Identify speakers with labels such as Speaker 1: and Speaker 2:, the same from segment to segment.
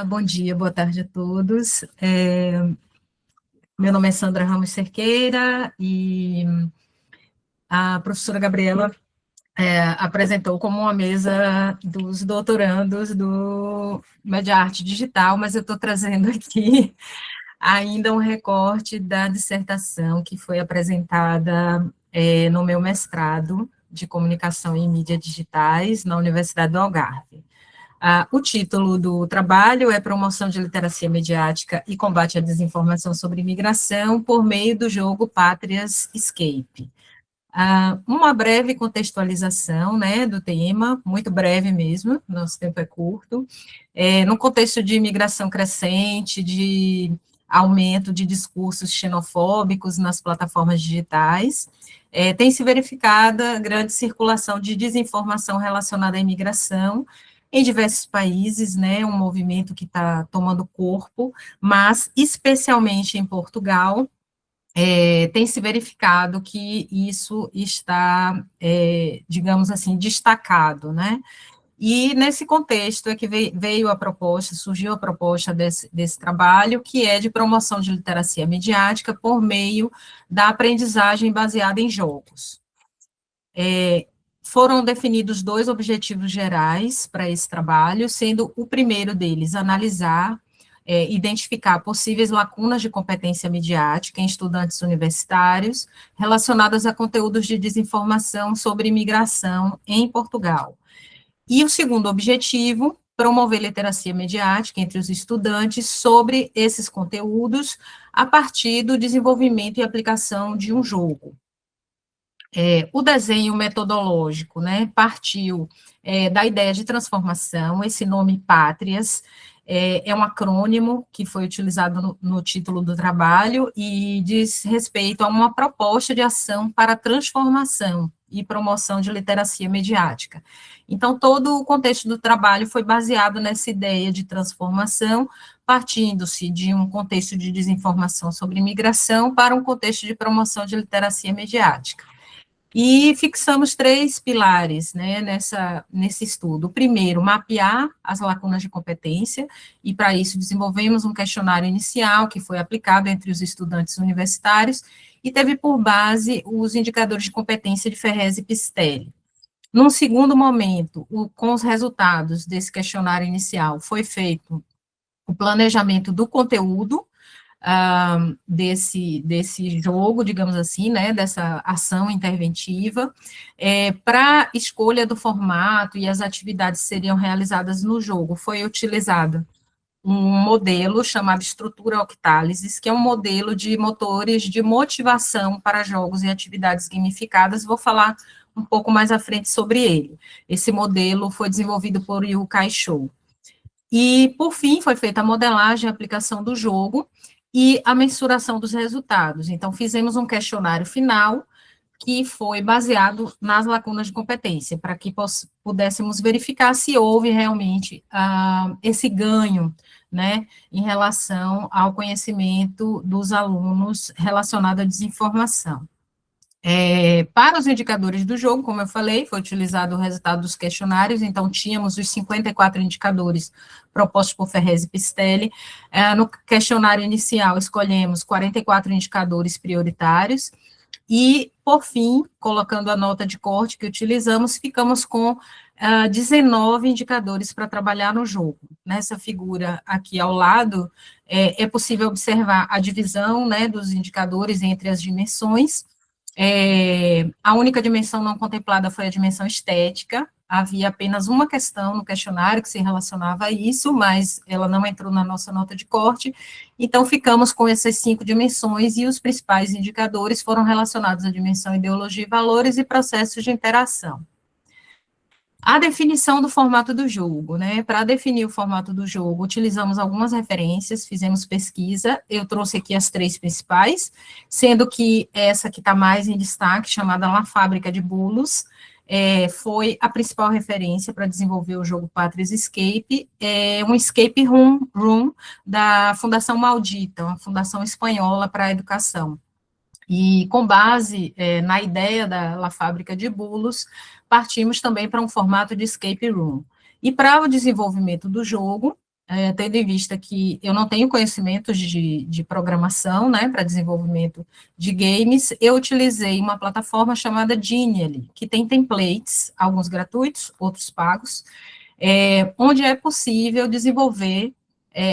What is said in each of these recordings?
Speaker 1: Bom dia, boa tarde a todos. Meu nome é Sandra Ramos Cerqueira e a professora Gabriela apresentou como uma mesa dos doutorandos do Média Arte Digital, mas eu estou trazendo aqui ainda um recorte da dissertação que foi apresentada no meu mestrado de Comunicação em Mídias Digitais na Universidade do Algarve. O título do trabalho é Promoção de Literacia Mediática e Combate à Desinformação sobre Imigração por meio do jogo Pátrias Escape. Uma breve contextualização, né, do tema, muito breve mesmo, nosso tempo é curto, no contexto de imigração crescente, de aumento de discursos xenofóbicos nas plataformas digitais, tem se verificada grande circulação de desinformação relacionada à imigração em diversos países, né, um movimento que está tomando corpo, mas especialmente em Portugal, tem se verificado que isso está, digamos assim, destacado, né? E nesse contexto é que veio a proposta, surgiu a proposta desse trabalho, que é de promoção de literacia mediática por meio da aprendizagem baseada em jogos. Foram definidos dois objetivos gerais para esse trabalho, sendo o primeiro deles analisar, identificar possíveis lacunas de competência midiática em estudantes universitários relacionadas a conteúdos de desinformação sobre imigração em Portugal. E o segundo objetivo, promover literacia mediática entre os estudantes sobre esses conteúdos a partir do desenvolvimento e aplicação de um jogo. O desenho metodológico, né, partiu da ideia de transformação, esse nome Pátrias é um acrônimo que foi utilizado no título do trabalho e diz respeito a uma proposta de ação para transformação e promoção de literacia mediática. Então, todo o contexto do trabalho foi baseado nessa ideia de transformação, partindo-se de um contexto de desinformação sobre imigração para um contexto de promoção de literacia mediática. E fixamos três pilares, né, nesse estudo. O primeiro, mapear as lacunas de competência, e para isso desenvolvemos um questionário inicial que foi aplicado entre os estudantes universitários e teve por base os indicadores de competência de Ferrez e Pistelli. Num segundo momento, com os resultados desse questionário inicial, foi feito o planejamento do conteúdo, desse jogo, digamos assim, né, dessa ação interventiva, para escolha do formato e as atividades que seriam realizadas no jogo, foi utilizado um modelo chamado estrutura octálisis, que é um modelo de motores de motivação para jogos e atividades gamificadas. Vou falar um pouco mais à frente sobre ele. Esse modelo foi desenvolvido por Yu Kai-shou. E, por fim, foi feita a modelagem e aplicação do jogo e a mensuração dos resultados. Então, fizemos um questionário final que foi baseado nas lacunas de competência, para que pudéssemos verificar se houve realmente esse ganho, né, em relação ao conhecimento dos alunos relacionado à desinformação. Para os indicadores do jogo, como eu falei, foi utilizado o resultado dos questionários, então tínhamos os 54 indicadores propostos por Ferrez e Pistelli. No questionário inicial, escolhemos 44 indicadores prioritários, e, por fim, colocando a nota de corte que utilizamos, ficamos com 19 indicadores para trabalhar no jogo. Nessa figura aqui ao lado, é possível observar a divisão, né, dos indicadores entre as dimensões. A única dimensão não contemplada foi a dimensão estética, havia apenas uma questão no questionário que se relacionava a isso, mas ela não entrou na nossa nota de corte, então ficamos com essas 5 dimensões, e os principais indicadores foram relacionados à dimensão ideologia e valores e processos de interação. A definição do formato do jogo, né? Para definir o formato do jogo, utilizamos algumas referências, fizemos pesquisa, eu trouxe aqui as 3 principais, sendo que essa que está mais em destaque, chamada La Fábrica de Bolos, foi a principal referência para desenvolver o jogo Pátrias Escape, um escape room da Fundação Maldita, uma fundação espanhola para a educação. E com base na ideia da La Fábrica de Bolos, partimos também para um formato de escape room. E para o desenvolvimento do jogo, tendo em vista que eu não tenho conhecimentos de programação, né, para desenvolvimento de games, eu utilizei uma plataforma chamada Genially, que tem templates, alguns gratuitos, outros pagos, onde é possível desenvolver,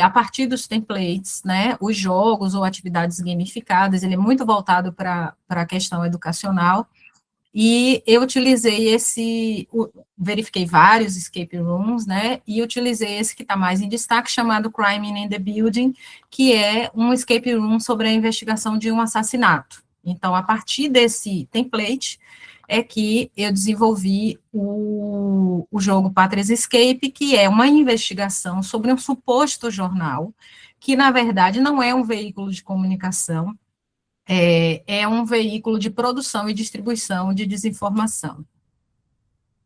Speaker 1: a partir dos templates, né, os jogos ou atividades gamificadas. Ele é muito voltado para a questão educacional, e eu utilizei verifiquei vários escape rooms, né, e utilizei esse que está mais em destaque, chamado Crime in the Building, que é um escape room sobre a investigação de um assassinato. Então, a partir desse template, é que eu desenvolvi o jogo Patria's Escape, que é uma investigação sobre um suposto jornal, que, na verdade, não é um veículo de comunicação, é um veículo de produção e distribuição de desinformação.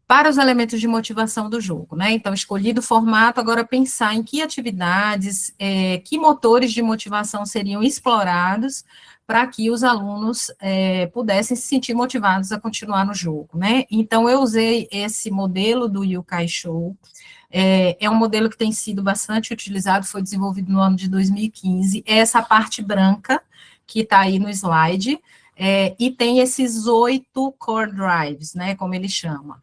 Speaker 1: Para os elementos de motivação do jogo, né? Então, escolhido o formato, agora pensar em que atividades, que motores de motivação seriam explorados para que os alunos pudessem se sentir motivados a continuar no jogo, né? Então, eu usei esse modelo do Yokai Show, é um modelo que tem sido bastante utilizado, foi desenvolvido no ano de 2015, é essa parte branca, que está aí no slide, e tem esses 8 core drives, né, como ele chama.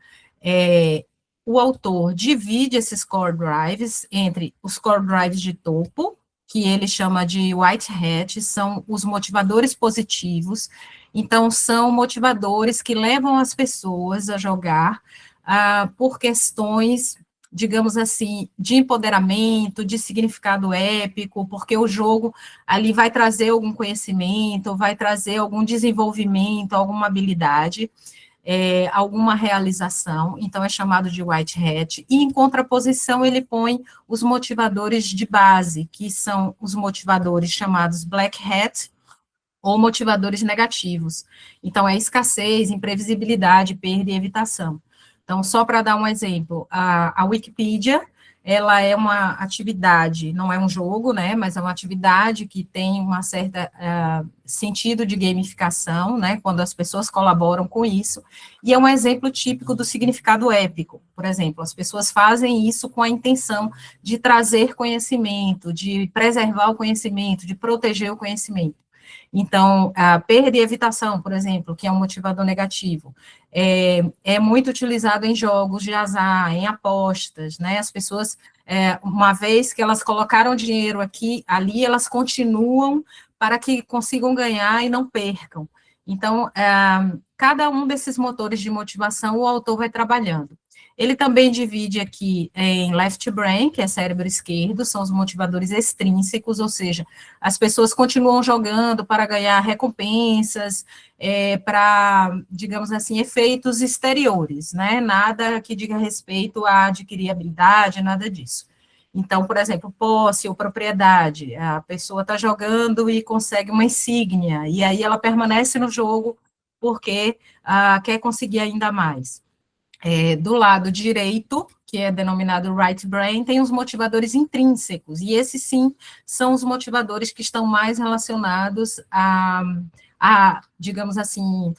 Speaker 1: O autor divide esses core drives entre os core drives de topo, que ele chama de white hat, são os motivadores positivos, então são motivadores que levam as pessoas a jogar por questões, digamos assim, de empoderamento, de significado épico, porque o jogo ali vai trazer algum conhecimento, vai trazer algum desenvolvimento, alguma habilidade, alguma realização, então é chamado de white hat, e em contraposição ele põe os motivadores de base, que são os motivadores chamados black hat, ou motivadores negativos. Então, é escassez, imprevisibilidade, perda e evitação. Então, só para dar um exemplo, a Wikipedia, ela é uma atividade, não é um jogo, né, mas é uma atividade que tem uma certa sentido de gamificação, né, quando as pessoas colaboram com isso, e é um exemplo típico do significado épico. Por exemplo, as pessoas fazem isso com a intenção de trazer conhecimento, de preservar o conhecimento, de proteger o conhecimento. Então, a perda e evitação, por exemplo, que é um motivador negativo, é muito utilizado em jogos de azar, em apostas, né? As pessoas, uma vez que elas colocaram dinheiro aqui, ali, elas continuam para que consigam ganhar e não percam. Então, cada um desses motores de motivação, o autor vai trabalhando. Ele também divide aqui em left brain, que é cérebro esquerdo, são os motivadores extrínsecos, ou seja, as pessoas continuam jogando para ganhar recompensas, para, digamos assim, efeitos exteriores, né? Nada que diga respeito a adquirir habilidade, nada disso. Então, por exemplo, posse ou propriedade, a pessoa está jogando e consegue uma insígnia, e aí ela permanece no jogo porque quer conseguir ainda mais. Do lado direito, que é denominado right brain, tem os motivadores intrínsecos, e esses sim são os motivadores que estão mais relacionados digamos assim,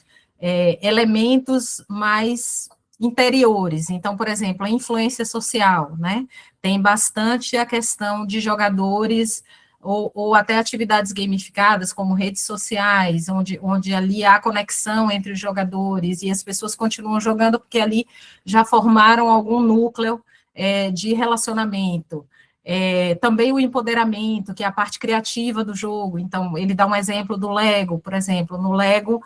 Speaker 1: elementos mais interiores. Então, por exemplo, a influência social, né? Tem bastante a questão de jogadores ou até atividades gamificadas, como redes sociais, onde ali há conexão entre os jogadores, e as pessoas continuam jogando porque ali já formaram algum núcleo de relacionamento. Também o empoderamento, que é a parte criativa do jogo. Então, ele dá um exemplo do Lego, por exemplo. No Lego,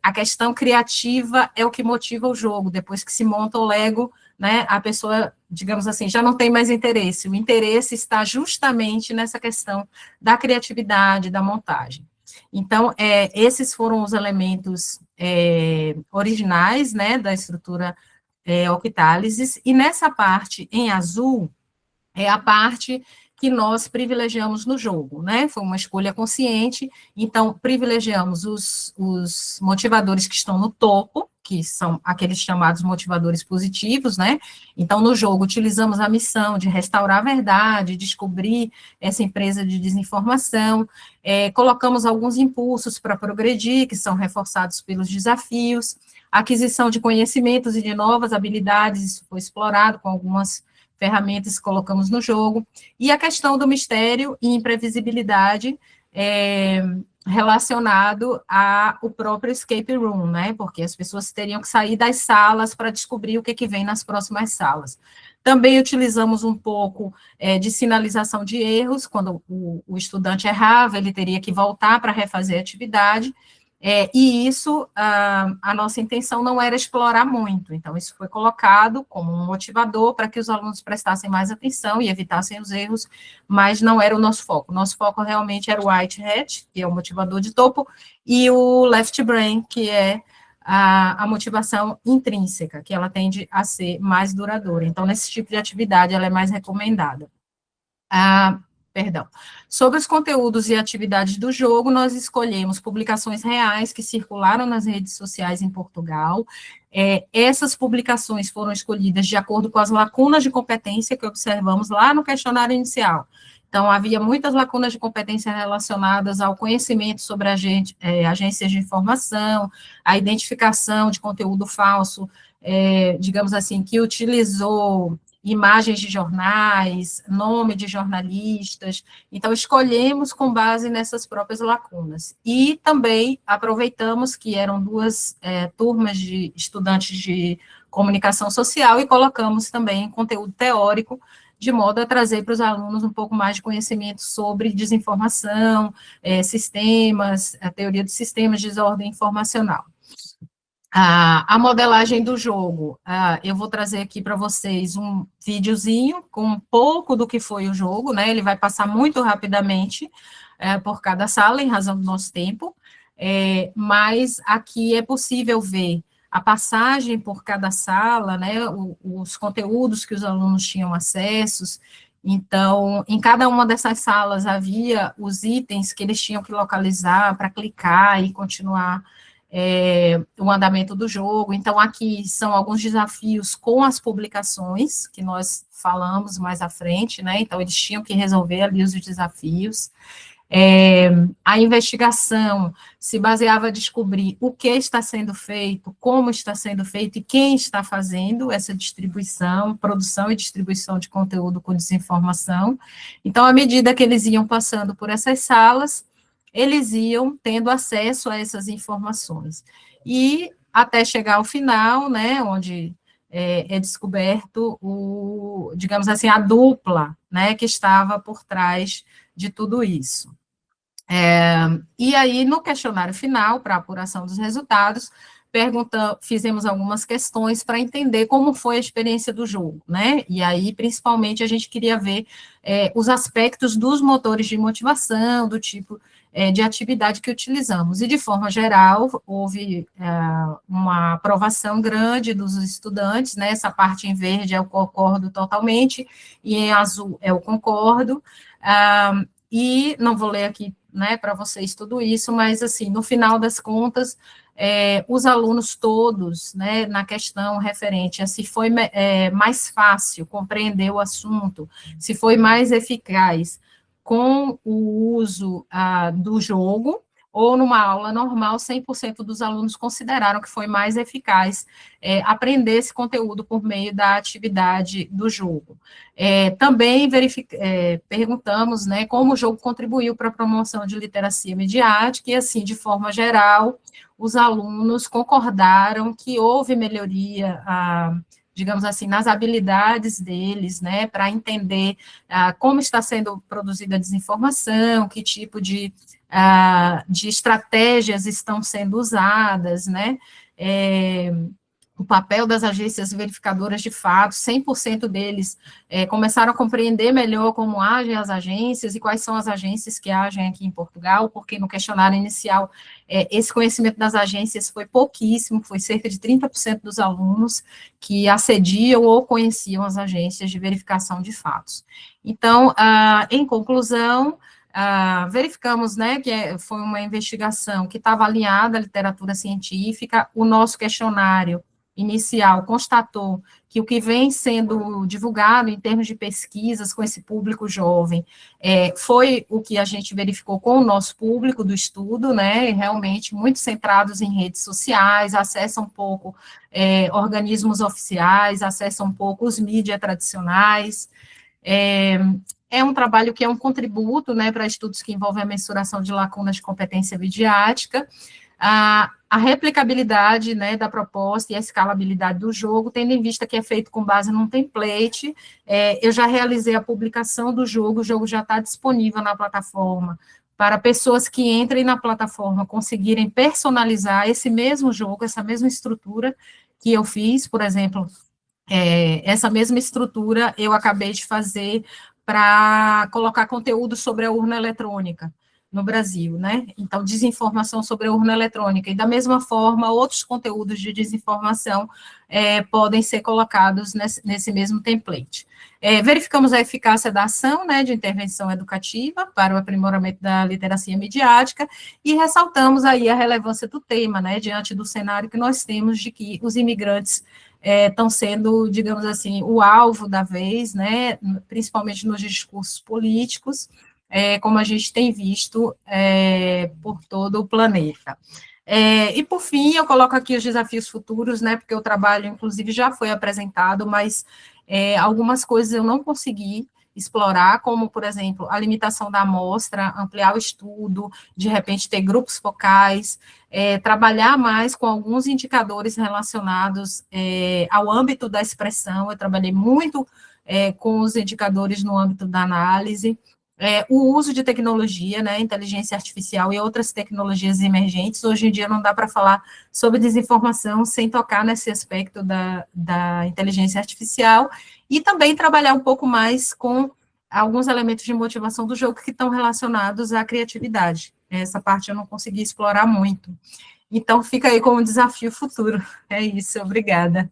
Speaker 1: a questão criativa é o que motiva o jogo. Depois que se monta o Lego, né, a pessoa, digamos assim, já não tem mais interesse. O interesse está justamente nessa questão da criatividade, da montagem. Então, esses foram os elementos originais, né, da estrutura octálises, e nessa parte em azul, é a parte que nós privilegiamos no jogo, né? Foi uma escolha consciente, então privilegiamos os motivadores que estão no topo, que são aqueles chamados motivadores positivos, né? Então, no jogo, utilizamos a missão de restaurar a verdade, descobrir essa empresa de desinformação, colocamos alguns impulsos para progredir, que são reforçados pelos desafios, aquisição de conhecimentos e de novas habilidades, isso foi explorado com algumas ferramentas que colocamos no jogo, e a questão do mistério e imprevisibilidade relacionado ao próprio escape room, né, porque as pessoas teriam que sair das salas para descobrir o que vem nas próximas salas. Também utilizamos um pouco de sinalização de erros, quando o estudante errava, ele teria que voltar para refazer a atividade, e isso, a nossa intenção não era explorar muito, então isso foi colocado como um motivador para que os alunos prestassem mais atenção e evitassem os erros, mas não era o nosso foco realmente era o White Hat, que é o motivador de topo, e o Left Brain, que é a motivação intrínseca, que ela tende a ser mais duradoura, então nesse tipo de atividade ela é mais recomendada. Perdão. Sobre os conteúdos e atividades do jogo, nós escolhemos publicações reais que circularam nas redes sociais em Portugal. Essas publicações foram escolhidas de acordo com as lacunas de competência que observamos lá no questionário inicial. Então, havia muitas lacunas de competência relacionadas ao conhecimento sobre agências de informação, a identificação de conteúdo falso, digamos assim, que utilizou imagens de jornais, nome de jornalistas, então escolhemos com base nessas próprias lacunas. E também aproveitamos que eram duas turmas de estudantes de comunicação social e colocamos também conteúdo teórico, de modo a trazer para os alunos um pouco mais de conhecimento sobre desinformação, sistemas, a teoria dos sistemas de desordem informacional. A modelagem do jogo, eu vou trazer aqui para vocês um videozinho com um pouco do que foi o jogo, né, ele vai passar muito rapidamente por cada sala, em razão do nosso tempo, mas aqui é possível ver a passagem por cada sala, né, os conteúdos que os alunos tinham acessos. Então, em cada uma dessas salas havia os itens que eles tinham que localizar para clicar e continuar o andamento do jogo. Então, aqui são alguns desafios com as publicações, que nós falamos mais à frente, né? Então, eles tinham que resolver ali os desafios. A investigação se baseava em descobrir o que está sendo feito, como está sendo feito e quem está fazendo essa distribuição, produção e distribuição de conteúdo com desinformação. Então, à medida que eles iam passando por essas salas, eles iam tendo acesso a essas informações. E até chegar ao final, né, onde é descoberto digamos assim, a dupla, né, que estava por trás de tudo isso. E aí, no questionário final, para apuração dos resultados, fizemos algumas questões para entender como foi a experiência do jogo, né? E aí, principalmente, a gente queria ver os aspectos dos motores de motivação, do tipo de atividade que utilizamos. E, de forma geral, houve uma aprovação grande dos estudantes, né? Essa parte em verde eu concordo totalmente, e em azul eu concordo. E não vou ler aqui, né, para vocês tudo isso, mas, assim, no final das contas, os alunos todos, né, na questão referente a se foi mais fácil compreender o assunto, se foi mais eficaz com o uso do jogo, ou numa aula normal, 100% dos alunos consideraram que foi mais eficaz aprender esse conteúdo por meio da atividade do jogo. Também perguntamos, né, como o jogo contribuiu para a promoção de literacia midiática, e assim, de forma geral, os alunos concordaram que houve melhoria, digamos assim, nas habilidades deles, né, para entender como está sendo produzida a desinformação, que tipo de estratégias estão sendo usadas, né, o papel das agências verificadoras de fato, 100% deles começaram a compreender melhor como agem as agências e quais são as agências que agem aqui em Portugal, porque no questionário inicial esse conhecimento das agências foi pouquíssimo, foi cerca de 30% dos alunos que acediam ou conheciam as agências de verificação de fatos. Então, em conclusão, verificamos, né, que foi uma investigação que estava alinhada à literatura científica, o nosso questionário inicial constatou que o que vem sendo divulgado em termos de pesquisas com esse público jovem foi o que a gente verificou com o nosso público do estudo, né, realmente muito centrados em redes sociais, acessam um pouco organismos oficiais, acessam um pouco os mídias tradicionais. É um trabalho que é um contributo, né, para estudos que envolvem a mensuração de lacunas de competência midiática, a replicabilidade, né, da proposta e a escalabilidade do jogo, tendo em vista que é feito com base num template. Eu já realizei a publicação do jogo, o jogo já está disponível na plataforma, para pessoas que entrem na plataforma conseguirem personalizar esse mesmo jogo, essa mesma estrutura que eu fiz, por exemplo, essa mesma estrutura eu acabei de fazer para colocar conteúdo sobre a urna eletrônica no Brasil, né? Então, desinformação sobre a urna eletrônica. E, da mesma forma, outros conteúdos de desinformação podem ser colocados nesse mesmo template. Verificamos a eficácia da ação, né, de intervenção educativa para o aprimoramento da literacia midiática e ressaltamos aí a relevância do tema, né, diante do cenário que nós temos de que os imigrantes estão sendo, digamos assim, o alvo da vez, né, principalmente nos discursos políticos, como a gente tem visto por todo o planeta. E, por fim, eu coloco aqui os desafios futuros, né, porque o trabalho, inclusive, já foi apresentado, mas algumas coisas eu não consegui explorar, como, por exemplo, a limitação da amostra, ampliar o estudo, de repente ter grupos focais, trabalhar mais com alguns indicadores relacionados ao âmbito da expressão. Eu trabalhei muito com os indicadores no âmbito da análise, o uso de tecnologia, né, inteligência artificial e outras tecnologias emergentes. Hoje em dia não dá para falar sobre desinformação sem tocar nesse aspecto da inteligência artificial, e também trabalhar um pouco mais com alguns elementos de motivação do jogo que estão relacionados à criatividade. Essa parte eu não consegui explorar muito. Então, fica aí como um desafio futuro. É isso, obrigada.